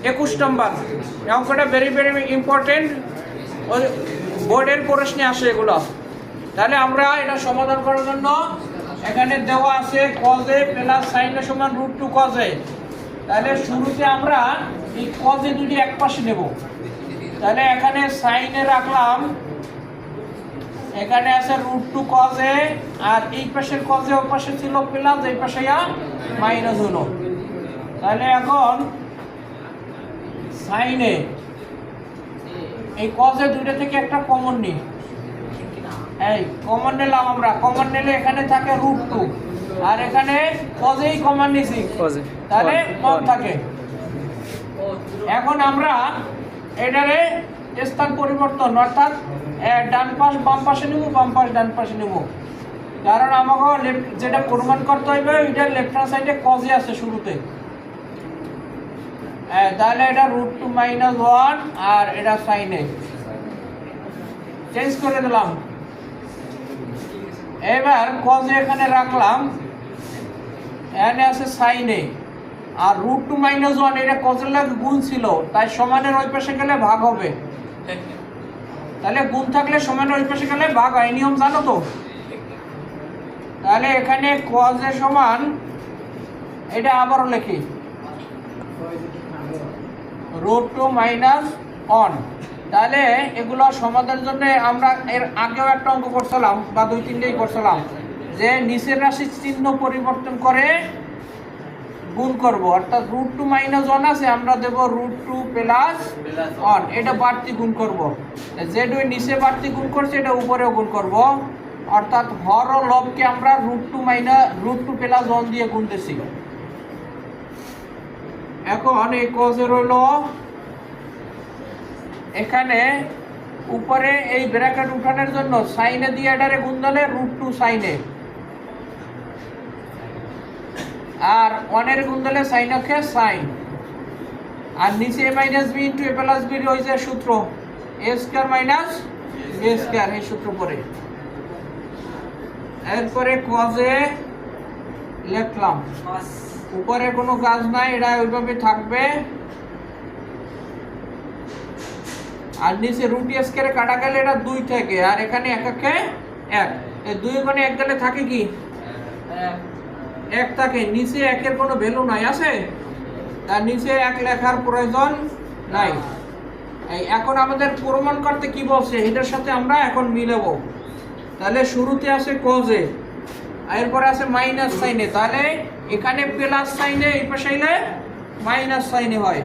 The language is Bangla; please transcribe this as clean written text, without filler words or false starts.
21 নম্বর অঙ্কটা ভেরি ভেরি ইম্পর্টেন্ট, বোর্ডের প্রশ্নে আসে এগুলো। তাহলে আমরা এটা সমাধান করার জন্য এখানে দেওয়া আছে cos a plus sin a সমান √2 cos a। তাহলে শুরুতে আমরা এই cos a দুটি এক পাশে নেব। তাহলে এখানে sin a রাখলাম, এখানে আছে √2 cos a, আর এই পাশের cos a ওই পাশে ছিল প্লাস, এই পাশে মাইনাস হলো। তাহলে এখন sin a, এই cos a দুইটা থেকে একটা কমন নিই, এই কমন নিলাম আমরা। কমন নিলে এখানে থাকে √2 আর এখানে cos a কমন নিছি, তাহলে 1 থাকে। এখন আমরা এটারে স্থান পরিবর্তন, অর্থাৎ ডান পাশ বাম পাশে নিব, বাম পাশ ডান পাশে নিব, কারণ আমাকে যেটা প্রমাণ করতে হবে এটা লেফট হ্যান্ড সাইডে cos a আছে শুরুতে। তাহলে এটা √2 - 1 আর এটা sin a চেঞ্জ করে দিলাম। এবার cos a এখানে রাখলাম, এখানে আছে sin a, আর √2 - 1 এটা cos এর লাগে গুণ ছিল, তাই সমানের ওই পাশে গেলে ভাগ হবে। তাহলে গুণ থাকলে সমানের ওই পাশে গেলে ভাগ হয়, নিয়ম জানো তো। তাহলে এখানে cos a সমান, এটা আবারও লিখি, √2 - 1। তাহলে এগুলো সমাধানের জন্য আমরা এর আগেও একটা অঙ্ক করছিলাম বা 2-3টেই করছিলাম, যে নিচের রাশির চিহ্ন পরিবর্তন করে গুণ করব, অর্থাৎ √2 - 1 আছে, আমরা দেব √2 + 1, এটা বাড়তি গুণ করব। যেটা নিচে বাড়তি গুণ করছে এটা উপরেও গুণ করব, অর্থাৎ হর ও লবকে আমরা √2 + 1 দিয়ে গুণ দিছি। এখন এই cos a রইল এখানে উপরে, এই ব্র্যাকেট উঠানোর জন্য sin a দিয়ে এটারে গুণ দিলে √2 sin a, আর 1 এর গুণ দিলে sin a কে sin, আর নিচে a - b * a + b হইছে সূত্র a² - b², এই সূত্র পড়ে। এরপরে cos a লিখলাম, উপরে কোনো কাজ নাই, এটা ওইভাবে থাকবে। আর নিচে √2 কাটা গেলে এটা 2 থাকে, আর এখানে 1 একে 1, এই 2 গুণে 1 গেলে থাকে কি 1 থাকে। নিচে 1 এর কোনো ভ্যালু নাই, আছে, তার নিচে 1 লেখার প্রয়োজন নাই। এখন আমাদের প্রমাণ করতে কি বলছে এটার সাথে আমরা এখন মিলাবো। তাহলে শুরুতে আছে cos a, এরপরে আছে -sin a, তাহলে এখানে প্লাস sin a, এই পাশে এলে -sin a হয়।